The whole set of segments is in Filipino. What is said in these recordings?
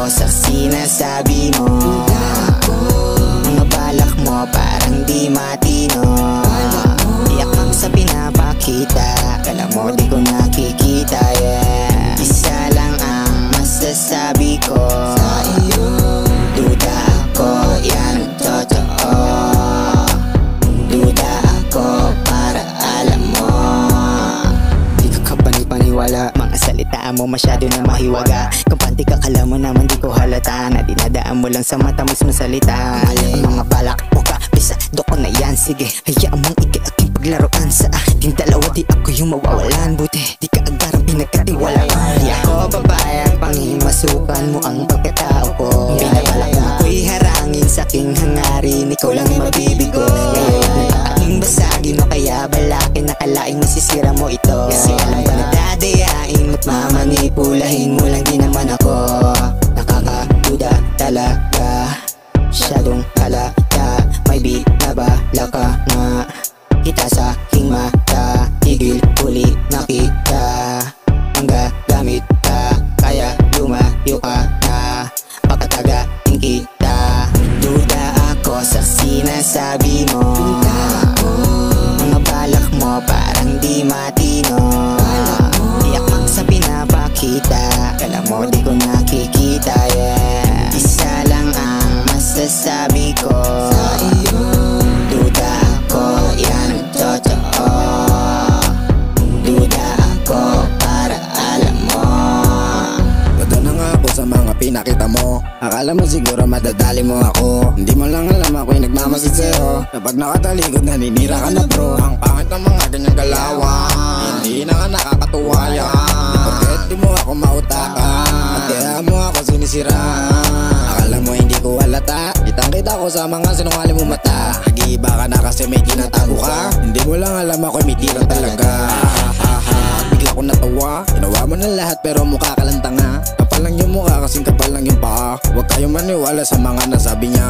ako sa sinasabi mo. Mga balak mo parang di matino. Iyak lang sa pinapakita, kala mo di ko nakikita, yeah. Isa lang ang masasabi ko sa iyo, duda ako, yan totoo. Duda ako para alam mo. Di ka kapani-paniwala, mga salita mo masyado na mahiwaga. Kampante ka, kala mo naman di ko halata na dinadaan mo lang sa mata mismo salita. Ang mga balak mo ka, pisado ko na yan. Sige, hayaan mong aking paglaruan. Sa ating dalawa di ako yung mawawalan. Buti di ka agarang pinagkatiwalaan. Di ako babayag, pangimasukan mo ang pagkatao ko. Binabalak mo ako'y harangin sa aking hangarin. Ikaw lang mabibigo, aking basagin o kaya balakin. Nakalaing masisira mo ito, kasi alam ba na dadayain mo't mamanipulahin mo lang din naman ako. Nakakaduda talaga, masyadong halata. May binabala ka nga, kita sa aking mata. Tigil, huli, nakita, ang gagamit ka, kaya lumayo ka na, pagkatagain kita. Duda ako sa sinasabi mo. Mga balak mo parang di matino. Iyak lang sa pinapakita, kala mo di ko nakikita, yeah. Isa lang ang masasabi ko sa iyo, duda ako, yan totoo. Duda ako para alam mo. Duda na nga ako sa mga pinakita mo. Akala mo siguro madadali mo ako. Hindi mo lang alam ako'y nagmamasid sa'yo. Kapag nakatalikod naninira ka na bro. Ang pangit ng mga ganyang galawan, hindi na nga nakakatuwa yan. Porket di mo ako mautakan, at kaya mo ako sinisiraan. Akala mo hindi ko halata, kitang-kita ko sa mga sinungaling mo mata. Nag-iiba ka na kasi may tinatago ka. Hindi mo lang alam ako'y may tira talaga. Bigla ko natawa, ginawa mo na lahat pero mukha ka lang tanga. Kapal lang yung mukha kasing kapal lang yung paa. Huwag kayong maniwala sa mga nasabi niya.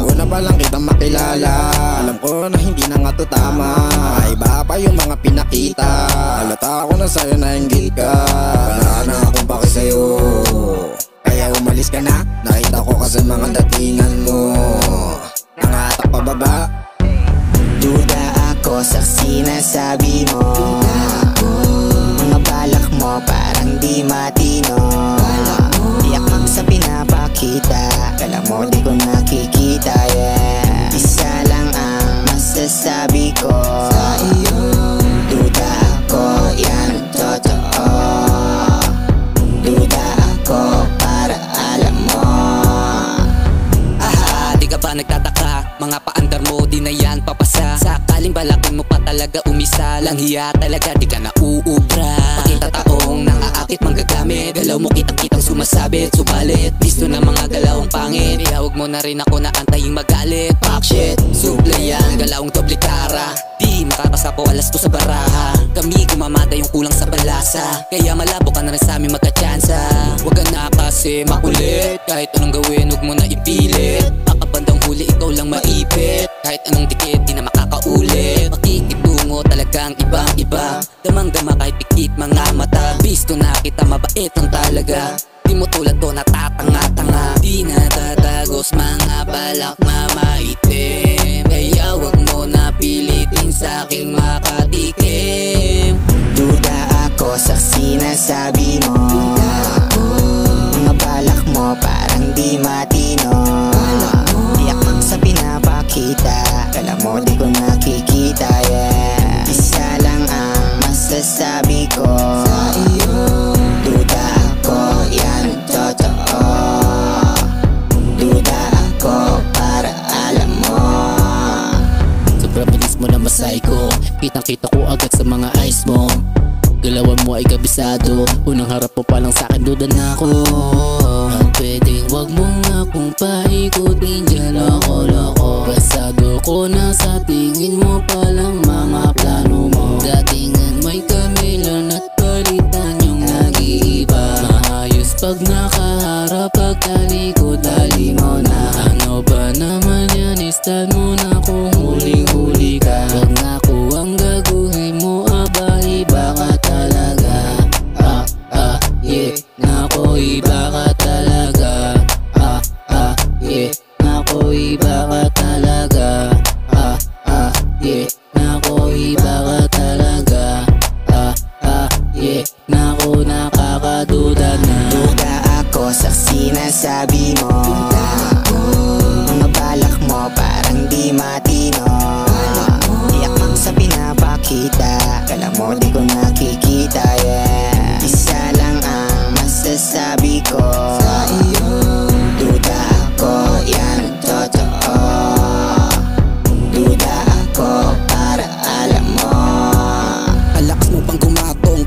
Kung una pa lang kitang makilala, alam ko na hindi na nga to tama. Iba pa yung mga pinakita, halata ako na sa'yo na hinggit ka. Wala na akong paki sa'yo, kaya umalis ka na. Nakita ko kasi mga datingan mo, nangatak pababa. Duda ako sa sinasabi mo. Mga balak mo parang di matino. Iyak lang sa pinapakita, kala mo di ko nakikita, yeah. Isa lang ang masasabi ko sa iyo, duda ako, yan totoo. Duda ako para alam mo. Di ka ba nagtataka? Mga paandar mo di na yan papasa. Sakaling balakin mo pa talaga umisa. Lang hiya talaga di ka na uubra. Pakita taong nangaakit manggagamit. Galaw mo kitang-kitang sumasabit. Subalit gusto na mga galawang pangit. Ihawag mo na rin ako na antayin magalit. Fuck shit, supleyan, galawang doble kara. Di makapasa po alas to sa baraha. Kami gumamada yung kulang sa balasa. Kaya malabo ka na rin sa amin magkatsansa. Huwag ka na kasi makulit. Kahit anong gawin huwag mo na ipilit. Baka bandang huli ikaw lang maipit. Kahit anong dikit di na makakaulit. Makikitungo talagang ibang iba. Damang-dama kahit pikit mga mata. Bisto na kita mabait lang talaga. Di mo tulad to natatanga-tanga. Di natatagos mga balak mamaitim. Kaya wag mo na pilitin sa'king makatikim. Duda ako sa sinasabi mo. Mga balak mo parang di matino. Iyak lang sa pinapakita, kala mo di ko nakikita, yeah. Isa lang ang masasabi ko sa iyo, duda ako, yan totoo. Duda ako para alam mo. Sobrang bilis mo na masay ko, kitang-kita ko agad sa mga eyes mo. Galawan mo ay kabisado, unang harap mo palang sa'kin duda na ako. Ang pwedeng wag mo nga kung paikutin dyan loko-loko. Pasado ko na sa tingin mo palang mga plano mo. Datingan may kamilan at palitan yung nag-iiba. Maayos pag nakaharap, pagtalikod dali mo na. Ano ba naman yan, istan mo na kung huling-huli ka. Wag na ko ang gaguhin mo, aba iba ka talaga. Yeah, nako iba ka talaga.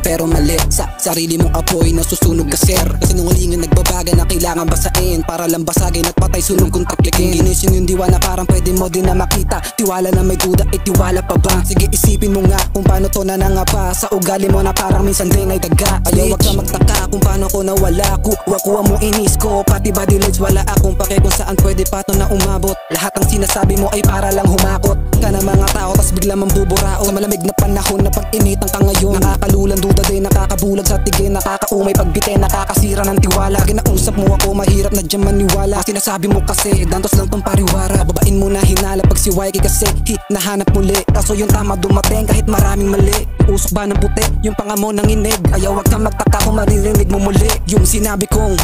pero mali. Sa sarili mong apoy nasusunog ka sir. Kasinungalingan nagbabaga na kailangan basain, para lang basagin at patay sunog kung taplikin. Ginising yung diwa na parang pwede mo din na makita. Tiwala na may duda, tiwala pa ba? Sige isipin mo nga kung paano to nanangapa. Sa ugali mo na parang minsan din ay daga. Ayaw wag ka magtaka kung paano ko nawala. Kuha mo inis ko, pati body language wala akong pake kung saan pwede pa to na umabot. Lahat ng sinasabi mo ay para lang humakot ka na mga tao, tas bigla mambuburao. Sa malamig na panahon na pag-initan ka ngayon, nakakalulan, duda din, nakakabulag sa tigin, nakakaumay pagbite, nakakasira ng tiwala. Ginausap mo ako, mahirap na dyan maniwala. Sinasabi mo kasi, dantos lang tong pariwara. Babain mo na hinala pag si YK kasi nahanap muli. Kaso yung tama dumating kahit maraming mali. Usok ba ng puti, yung panga mo nanginig. Ayaw wag kang magtaka kung maririnig mo muli yung sinabi kong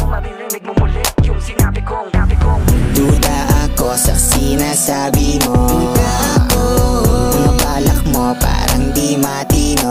Duda ako sa sinasabi mo. Mga balak mo parang di matino.